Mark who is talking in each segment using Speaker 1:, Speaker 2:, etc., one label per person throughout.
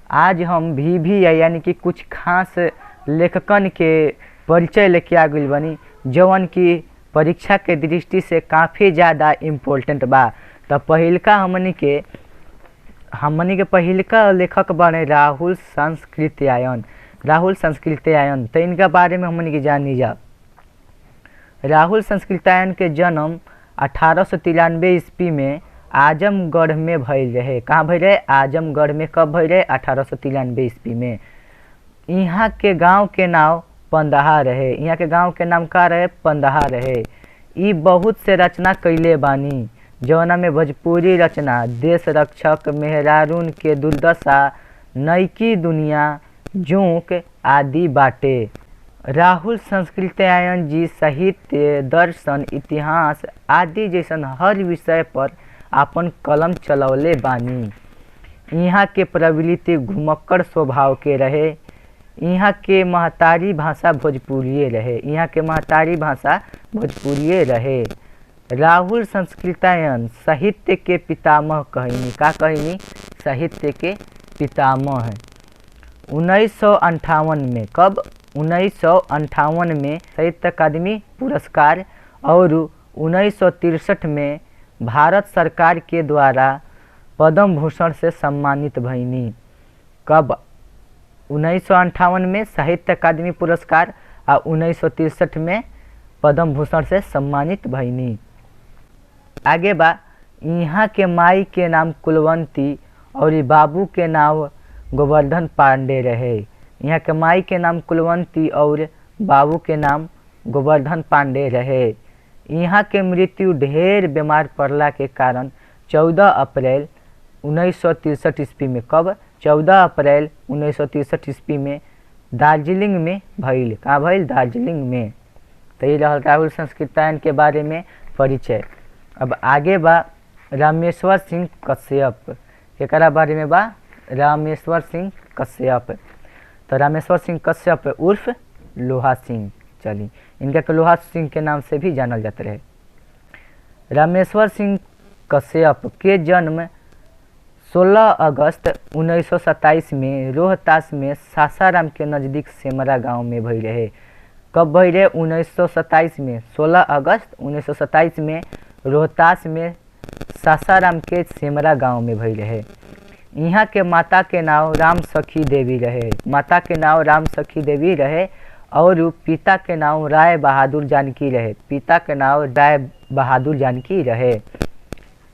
Speaker 1: आज हम भी यानी कि कुछ खास लेखकन के परिचय लेके आ गइल बनी जवन की परीक्षा के दृष्टि से काफ़ी ज़्यादा इम्पोर्टेंट बा। तो पहिलका हमनी के पहिलका लेखक बने राहुल संस्कृत्यायन। तो इनका बारे में हमनी के जानी जा। राहुल संस्कृत्यायन के जन्म 1893 ईस्वी में आजमगढ़ में भइल रहे। कहाँ भइल रहे? आजमगढ़ में। कब भइल रहे? 1893 ईस्वी में। यहाँ के गांव के नाम पंदहा रहे। यहाँ के गांव के नाम का रहे? पंदहा रहे। ई बहुत से रचना कैले बानी जौना में भोजपुरी रचना, देश रक्षक, मेहरारून के दुर्दशा, नईकी दुनिया, जोंक आदि बाटे। राहुल संस्कृत्यायन जी साहित्य, दर्शन, इतिहास आदि जैसन हर विषय पर आपन कलम चलौले बानी। यहाँ के प्रवृत्ति घुमक्कड़ स्वभाव के रहे। यहाँ के महतारी भाषा भोजपुरिये रहे। राहुल संस्कृत्यायन साहित्य के पितामह कहनी। का कहनी? साहित्य के पितामह। 1958 में, कब? 1958 में साहित्य अकादमी पुरस्कार और 1963 में भारत सरकार के द्वारा पद्म भूषण से सम्मानित भइनी। कब? 1958 में साहित्य अकादमी पुरस्कार और 1963 में पद्म भूषण से सम्मानित भइनी। आगे बा, यहाँ के माई के नाम कुलवंती और बाबू के नाम गोवर्धन पांडे रहे। यहाँ के माई के नाम कुलवंती और बाबू के नाम गोवर्धन पांडे रहे। यहाँ के मृत्यु ढेर बीमार पड़ला के कारण 14 अप्रैल 1963 ईस्वी में, कब? 14 अप्रैल 1963 ईस्वी में दार्जिलिंग में भइल। कहाँ भइल? दार्जिलिंग में। तो ये रहल राहुल संस्कृत्यायन के बारे में परिचय। अब आगे बा रामेश्वर सिंह कश्यप। एकरा बारे में बा रामेश्वर सिंह कश्यप। तो रामेश्वर सिंह कश्यप उर्फ लोहा सिंह, चली इनका के लोहा सिंह के नाम से भी जानल जाते रहे। रामेश्वर सिंह कश्यप के जन्म 16 अगस्त 1927 में रोहतास में सासाराम के नज़दीक सेमरा गांव में भई रहे। कब भई रहे? 1927 में। 16 अगस्त 1927 में रोहतास में सासाराम के सेमरा गांव में भई रहे। यहाँ के माता के नाम राम सखी देवी रहे और पिता के नाम राय बहादुर जानकी रहे।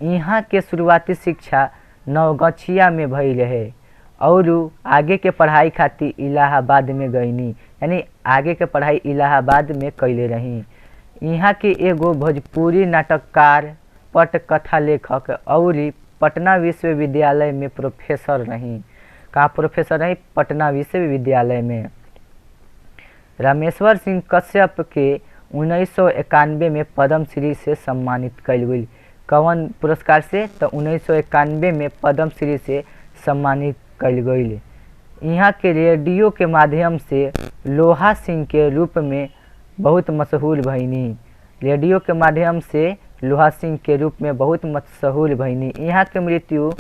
Speaker 1: यहाँ के शुरुआती शिक्षा नवगछिया में भई रहे और आगे के पढ़ाई खातिर इलाहाबाद में गईनी, यानी आगे के पढ़ाई इलाहाबाद में कैले रही। यहाँ के एगो भोजपुरी नाटककार, पटकथा लेखक और पटना विश्वविद्यालय में प्रोफेसर रही। कहाँ प्रोफेसर रही? पटना विश्वविद्यालय में। रामेश्वर सिंह कश्यप के 1991 में पद्मश्री से सम्मानित कइल गई। कौन पुरस्कार से? तो 1991 में पद्मश्री से सम्मानित कइल गई। यहाँ के रेडियो के माध्यम से लोहा सिंह के रूप में बहुत मशहूर भइनी। रेडियो के माध्यम से लोहा सिंह के रूप में बहुत मशहूर भइनी। यहाँ के मृत्यु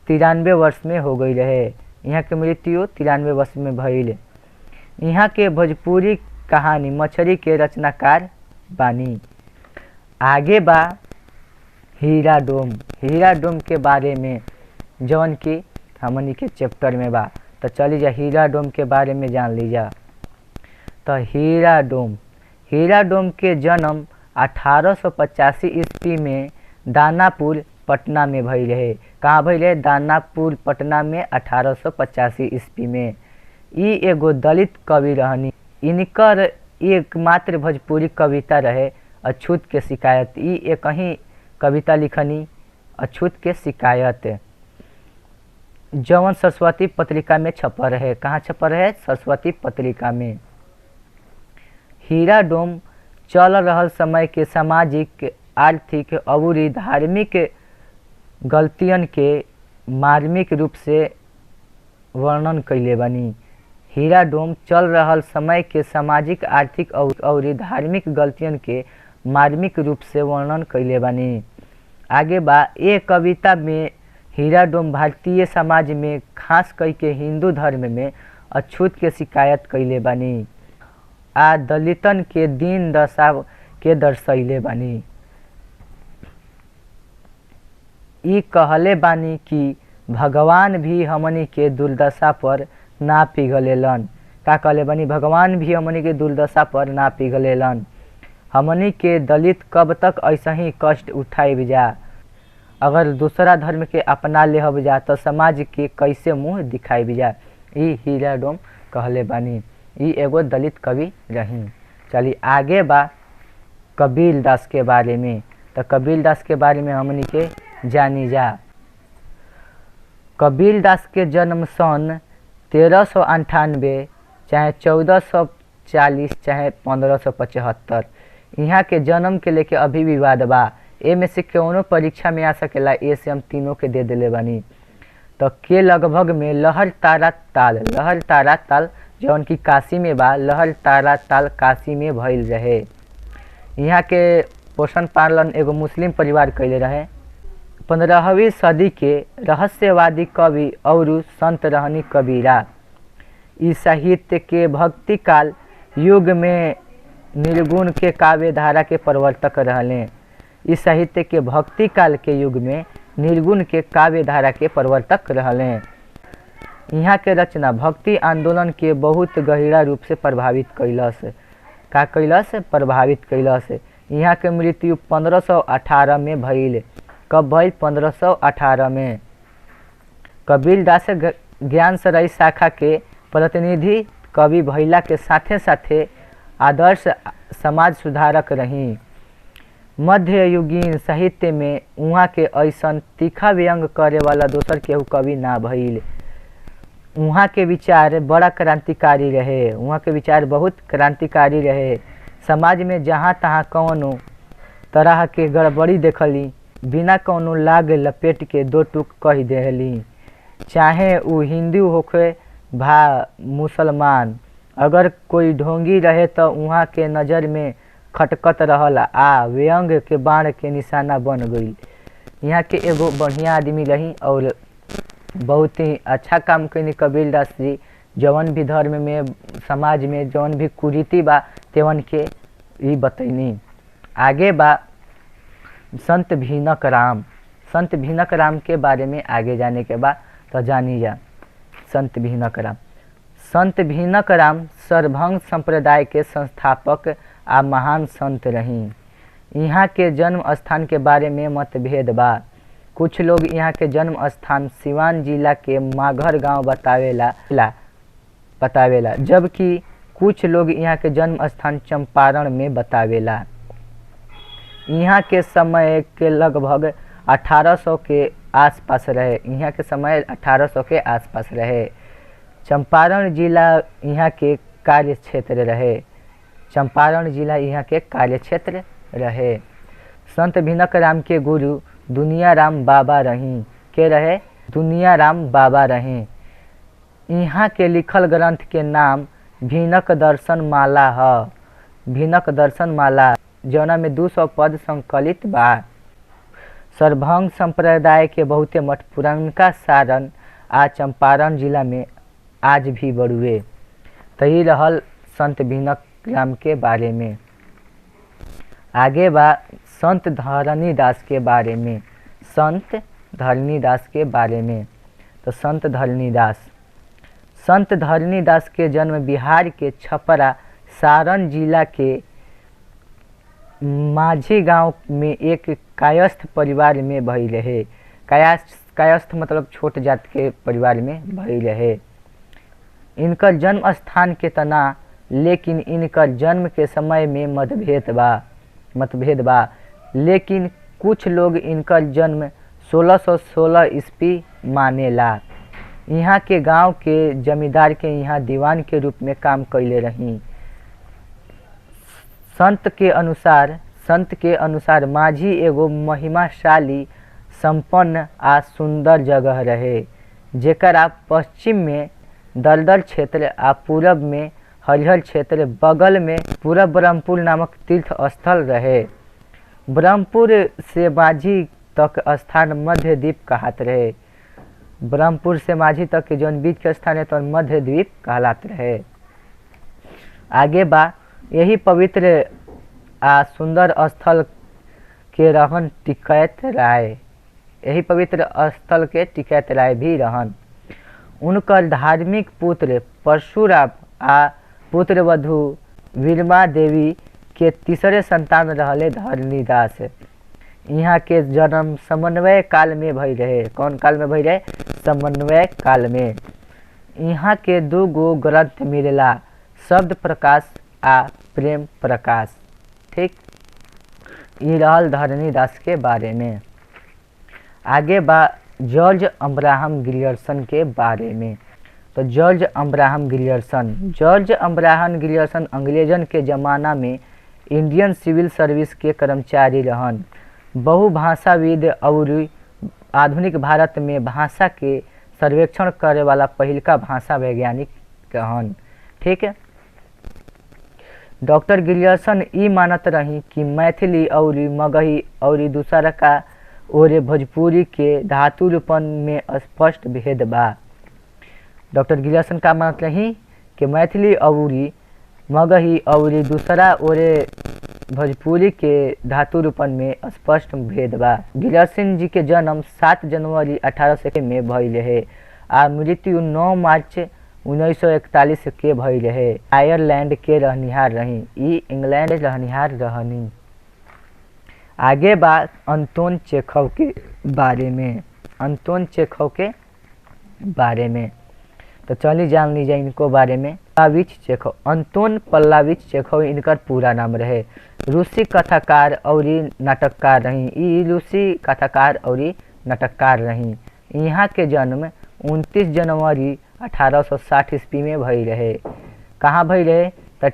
Speaker 1: 93 वर्ष में हो गई रहे। यहाँ के मृत्यु 93 वर्ष में भइल। यहाँ के भोजपुरी कहानी मछली के रचनाकार बानी। आगे बा हीरा डोम के बारे में जौन की हमनी के चैप्टर में बा। तो चली जा हीरा डोम के बारे में जान लीजा। तो हीरा डोम के जन्म 1885 ईस्वी में दानापुर पटना में भई रहे। कहाँ भई रहे? दानापुर पटना में 1885 ईस्वी में। ई एगो दलित कवि रहनी। इनकर एकमात्र भोजपुरी कविता रहे अछूत के शिकायत। ई एक ही कविता लिखनी अछूत के शिकायत, जौन सरस्वती पत्रिका में छपल रहे। कहाँ छपल रहे? सरस्वती पत्रिका में। हीरा डोम चल रहल समय के सामाजिक, आर्थिक और धार्मिक गलतियन के मार्मिक रूप से वर्णन कैले बनी। हीरा डोम चल रहल समय के सामाजिक, आर्थिक और धार्मिक गलतियन के मार्मिक रूप से वर्णन कैले बनी। आगे बा, ए कविता में हीराडोम भारतीय समाज में खास करके हिंदू धर्म में अछूत के शिकायत कैले बानी आ दलितन के दीन दशा के दर्शैले बानी। ई कहले बानी कि भगवान भी हमनी के दुर्दशा पर ना पिघलेलन। का कहले बानी? भगवान भी हमनी के दुर्दशा पर ना पिघलेलन। हमनी के दलित कब तक ऐसा ही कष्ट उठाए जा? अगर दूसरा धर्म के अपना लेहब जा तो समाज के कैसे मुंह दिखाई जा? ई हीराडोम कहले बानी। ई एगो दलित कवि रही। चली आगे बा कबीर दास के बारे में। तो कबीर दास के बारे में हमनी के जानी जा। कबीर दास के जन्म सन 1398 चाहे 1440 चाहे 1575 यहाँ के जन्म के लेके अभी विवाद बा। ए में से कौनो परीक्षा में आ सकेला, ए से हम तीनों के दे दिले बानी। तो के लगभग में लहर तारा ताल जौन की काशी में बा, लहर तारा ताल काशी में भइल रहे। यहाँ के पोषण पालन एगो मुस्लिम परिवार कैले रहे। 15वीं सदी के रहस्यवादी कवि और संत रहनी कबीरा। इस साहित्य के भक्ति काल युग में निर्गुण के काव्य धारा के प्रवर्तक रहले। इस साहित्य के भक्ति काल के युग में निर्गुण के काव्य धारा के प्रवर्तक रहले। यहाँ के रचना भक्ति आंदोलन के बहुत गहरा रूप से प्रभावित कैलस। का कैलस? प्रभावित कैलस। यहाँ के मृत्यु 1518 में भइल। कब भइल? 1518 में। कबीर दास ज्ञान सराय शाखा के प्रतिनिधि कवि भइला के साथे साथे आदर्श समाज सुधारक रही। मध्ययुगीन साहित्य में उहाँ के ऐसन तीखा व्यंग करे वाला दोसर केहू कवि ना भइल। उहाँ के विचार बड़ा क्रांतिकारी रहे। उहाँ के विचार बहुत क्रांतिकारी रहे। समाज में जहाँ तहाँ कौनो तरह के गड़बड़ी देखली, बिना कौनो लाग लपेट के दो टूक कह देली। चाहे उ हिंदू होखे भा मुसलमान, अगर कोई ढोंगी रहे तो उहाँ के नज़र में खटकत रहल आ व्यंग के बाण के निशाना बन गई। यहाँ के एगो बढ़िया आदमी रही और बहुत ही अच्छा काम कैनी कबीर दास जी। जवन भी धर्म में समाज में जवन भी कुरीति बा तेवन के ई बतैनी। आगे बा संत भिनक राम। संत भिनक राम के बारे में आगे जाने के बाद तो जानी जा। संत भिनक राम। संत भिनक राम सरभंग संप्रदाय के संस्थापक आ महान संत रही। यहाँ के जन्म स्थान के बारे में मतभेद बा। कुछ लोग यहाँ के जन्म स्थान सिवान जिला के माघर गांव बतावेला, जबकि कुछ लोग यहाँ के जन्म स्थान चंपारण में बतावेला। यहाँ के समय के लगभग 1800 के आसपास रहे। यहाँ के समय 1800 के आसपास रहे। चंपारण जिला यहाँ के कार्य क्षेत्र रहे। चंपारण जिला यहाँ के कार्य क्षेत्र रहे। संत भिनक राम के गुरु दुनिया राम बाबा रही। के रहे? दुनिया राम बाबा रहे। यहाँ के लिखल ग्रंथ के नाम भिनक दर्शन माला है। भिनक दर्शन माला जौना में 200 पद संकलित बा। सरभंग संप्रदाय के बहुते मठ पुरनका सारण आ चंपारण जिला में आज भी बड़ुए। तो ही रहल संत भिनक राम के बारे में। आगे बा संत धरणीदास के बारे में। संत धरणीदास के बारे में। तो संत धरणीदास के जन्म बिहार के छपरा सारण जिला के माझी गांव में एक कायस्थ परिवार में भइल रहे। कायस्थ मतलब छोट जात के परिवार में भइल रहे। इनकर जन्म स्थान के तना, लेकिन इनकर जन्म के समय में मतभेद बा। लेकिन कुछ लोग इनकर जन्म 1616 ईस्वी मानेला। यहाँ के गांव के जमींदार के यहाँ दीवान के रूप में काम कैले रही। संत के अनुसार माझी एगो महिमाशाली संपन्न आ सुंदर जगह रहे, जेकरा पश्चिम में दलदल क्षेत्र आ पूरब में हरिहर क्षेत्र, बगल में पूरा ब्रह्मपुर नामक तीर्थ स्थल रहे। ब्रह्मपुर से माझी तक स्थान मध्य द्वीप कहत रहे। ब्रह्मपुर से माझी तक के जौन बीच के स्थान है तो मध्य द्वीप कहलात रहे। आगे बा यही पवित्र आ सुंदर स्थल के रहन टिकैत राय, यही पवित्र स्थल के टिकैत राय भी रहन। उनकर धार्मिक पुत्र परशुराम आ पुत्र वधु वीरमा देवी के तीसरे संतान रहले धरणीदास। यहाँ के जन्म समन्वय काल में भई रहे। कौन काल में भई रहे? समन्वय काल में। यहाँ के दो गो ग्रंथ मिलेला, शब्द प्रकाश आ प्रेम प्रकाश। ठीक, ये रहल धरणीदास के बारे में। आगे बा जॉर्ज अब्राहम ग्रियर्सन के बारे में। तो जॉर्ज अब्राहम ग्रियर्सन अंग्रेजन के ज़माना में इंडियन सिविल सर्विस के कर्मचारी रहन। बहुभाषाविद और आधुनिक भारत में भाषा के सर्वेक्षण करे वाला पहिलका भाषा वैज्ञानिक रहन। ठीक है, डॉक्टर ग्रियर्सन ई मानत रही कि मैथिली और मगही और दूसरा का और भोजपुरी के धातु रूपन में स्पष्ट भेद बा। डॉक्टर ग्रियर्सन का मानत रही कि मैथिली और मगही और दूसरा और भोजपुरी के धातु रूपन में स्पष्ट भेद बा। ग्रियर्सन जी के जन्म 7 जनवरी 1800 में भइल रहे आ मृत्यु 9 मार्च 1941 के भइल रहे। आयरलैंड के रहनिहार रही, ई इंग्लैंड रहनिहार रहनी। आगे बात अंतोन चेखव के बारे में। अंतोन चेखव के बारे में तो चलिए जान लीजिए इनको बारे में। पल्लाविच चेखव, अंतोन पल्लाविच चेखव इनकर पूरा नाम रहे। रूसी कथाकार और नाटककार रही, ई रूसी कथाकार और नाटककार रही। यहाँ के जन्म 29 जनवरी 1860 ईस्वी में भई रहे। कहाँ भई रहे? तो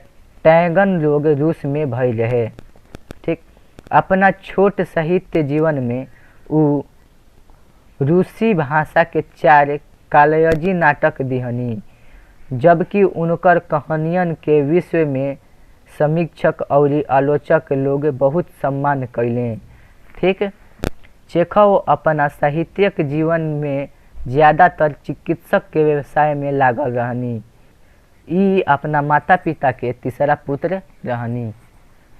Speaker 1: टैगन लोग रूस में भई रहे। ठीक, अपना छोट साहित्य जीवन में वो रूसी भाषा के 4 कालयजी नाटक दिहनी, जबकि उनकर कहानियन के विश्व में समीक्षक और आलोचक लोग बहुत सम्मान कैले। ठीक, चेखव अपना साहित्यिक जीवन में ज़्यादातर चिकित्सक के व्यवसाय में लागल रहनी। ई अपना माता पिता के तीसरा पुत्र रहनी।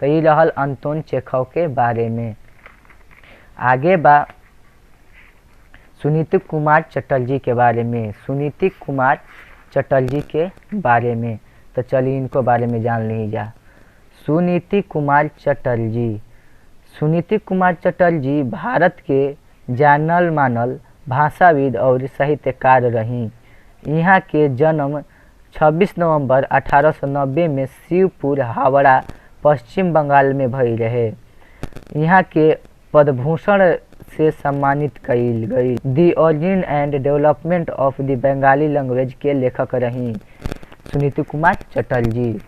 Speaker 1: तो ये रहल अंतोन चेखव के बारे में। आगे बा सुनीति कुमार चटर्जी के बारे में। सुनीति कुमार चटर्जी के बारे में तो चलिए इनको बारे में जान लीजिए। सुनीति कुमार चटर्जी, सुनीति कुमार चटर्जी भारत के जानल मानल भाषाविद और साहित्यकार रही। यहाँ के जन्म 26 नवंबर 1890 में शिवपुर, हावड़ा, पश्चिम बंगाल में भई रहे। यहाँ के पद्मभूषण से सम्मानित कईल गई। The origin and development of the Bengali language के लेखक रही सुनीति कुमार चटर्जी।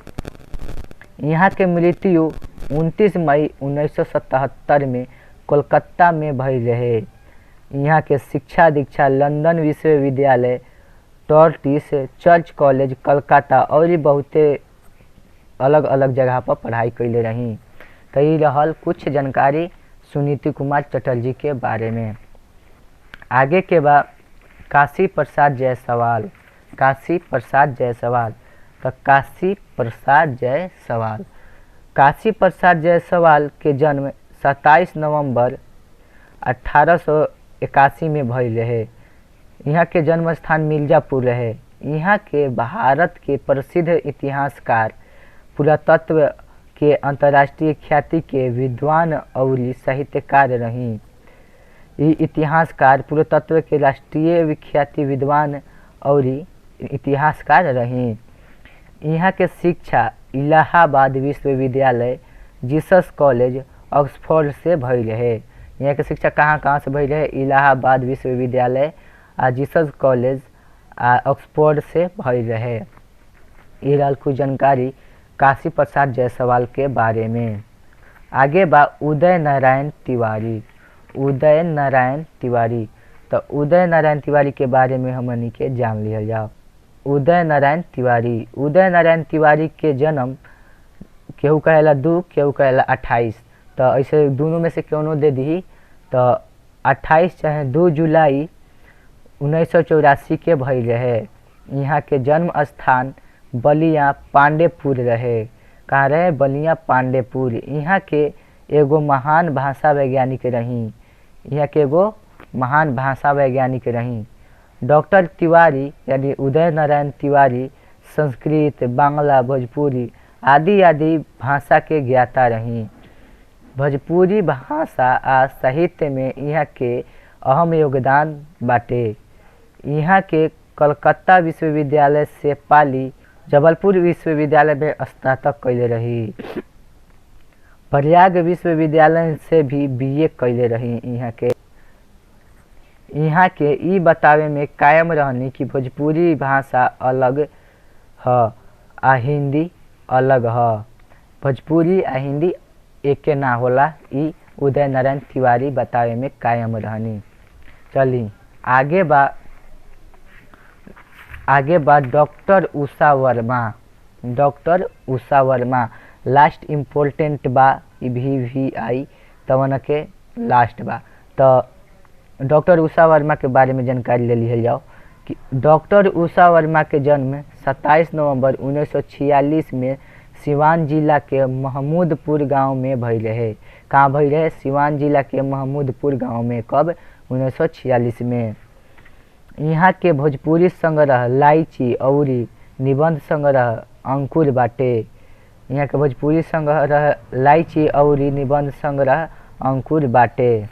Speaker 1: यहाँ के मृत्यु 29 मई 1977 में कोलकाता में भई रहे। यहाँ के शिक्षा दीक्षा लंदन विश्वविद्यालय, टॉर्टिस चर्च कॉलेज कलकत्ता और बहुते अलग अलग जगह पर पढ़ाई कैले रही। तो ये रहल कुछ जानकारी सुनीति कुमार चटर्जी के बारे में। आगे के बाद काशी प्रसाद जायसवाल। काशी प्रसाद जायसवाल तो काशी प्रसाद जायसवाल, काशी प्रसाद जायसवाल के जन्म 27 नवंबर 1881 में भइल रहे। यहाँ के जन्म स्थान मिर्जापुर रहे। यहाँ के भारत के प्रसिद्ध इतिहासकार, पुरातत्व के अंतर्राष्ट्रीय ख्याति के विद्वान और साहित्यकार रही। ये इतिहासकार पुरातत्व के राष्ट्रीय विख्याति विद्वान और इतिहासकार रही। यहाँ के शिक्षा इलाहाबाद विश्वविद्यालय, जीसस कॉलेज, ऑक्सफोर्ड से भई रहे। यहाँ के शिक्षा कहाँ से भई रहे? इलाहाबाद विश्वविद्यालय आ जीसस कॉलेज आ ऑक्सफोर्ड से भई रहे। ये रहल कुछ जानकारी काशी प्रसाद जायसवाल के बारे में। आगे बा उदय नारायण तिवारी। उदय नारायण तिवारी तो उदय नारायण तिवारी के बारे में हमनी के जान लिया जाओ। उदय नारायण तिवारी, उदय नारायण तिवारी के जन्म केहू कहेला 2, केहू कहेला 28। तो ऐसे दोनों में से क्यों दे दी तो 28 चाहे 2 जुलाई 1984 के भइल रहे। यहाँ के जन्म स्थान बलिया पांडेपुर रहे। कहाँ रहे? बलिया पांडेपुर। यहाँ के एगो महान भाषा वैज्ञानिक रही। यहाँ के एगो महान भाषा वैज्ञानिक रही। डॉक्टर तिवारी यानी उदय नारायण तिवारी संस्कृत, बांग्ला, भोजपुरी आदि आदि भाषा के ज्ञाता रही। भोजपुरी भाषा आ साहित्य में यहाँ के अहम योगदान बाटे। यहाँ के कलकत्ता विश्वविद्यालय से पाली, जबलपुर विश्वविद्यालय में स्नातक कैले रही। प्रयाग विश्वविद्यालय से भी बीए कैले रही। यहाँ के ई बतावे में कायम रहनी कि भोजपुरी भाषा अलग ह आ हिंदी अलग ह। भोजपुरी आ हिंदी एके ना होला, ई उदय नारायण तिवारी बतावे में कायम रहनी। चली आगे बा डॉक्टर उषा वर्मा। डॉक्टर उषा वर्मा लास्ट इम्पोर्टेंट बा, भी आई तवन के लास्ट बा। तो डॉक्टर उषा वर्मा के बारे में जानकारी ले लिहल जाओ कि डॉक्टर उषा वर्मा के जन्म 27 नवंबर 1946 में सिवान जिला के महमूदपुर गांव में भइल रहे। कहाँ भइल रहे? सिवान जिला के महमूदपुर गांव में। कब? 1946 में। यहाँ के भोजपुरी संग्रह लाइची औरी निबंध संग्रह अंकुर बाटे। यहाँ के भोजपुरी संग्रह लाइची औरी निबंध संग्रह अंकुर बाटे।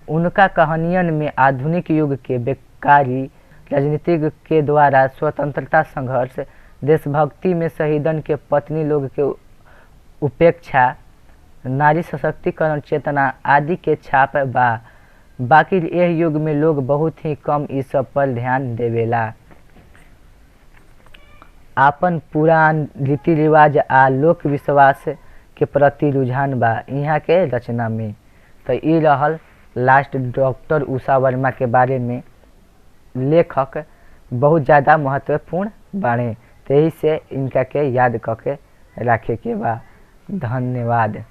Speaker 1: उनका कहानियन में आधुनिक युग के बेकारी राजनीतिक के द्वारा स्वतंत्रता संघर्ष, देशभक्ति में शहीदन के पत्नी लोग के उपेक्षा, नारी सशक्तिकरण चेतना आदि के छाप बा। बाकी यह युग में लोग बहुत ही कम इस सब पर ध्यान देवेला। आपन पुरान रीति रिवाज आ लोक विश्वास के प्रति रुझान बा यहाँ के रचना में। तो ई रहल लास्ट डॉक्टर उषा वर्मा के बारे में। लेखक बहुत ज़्यादा महत्वपूर्ण बाड़े, यही से इनका के याद करके रखे के बा। धन्यवाद।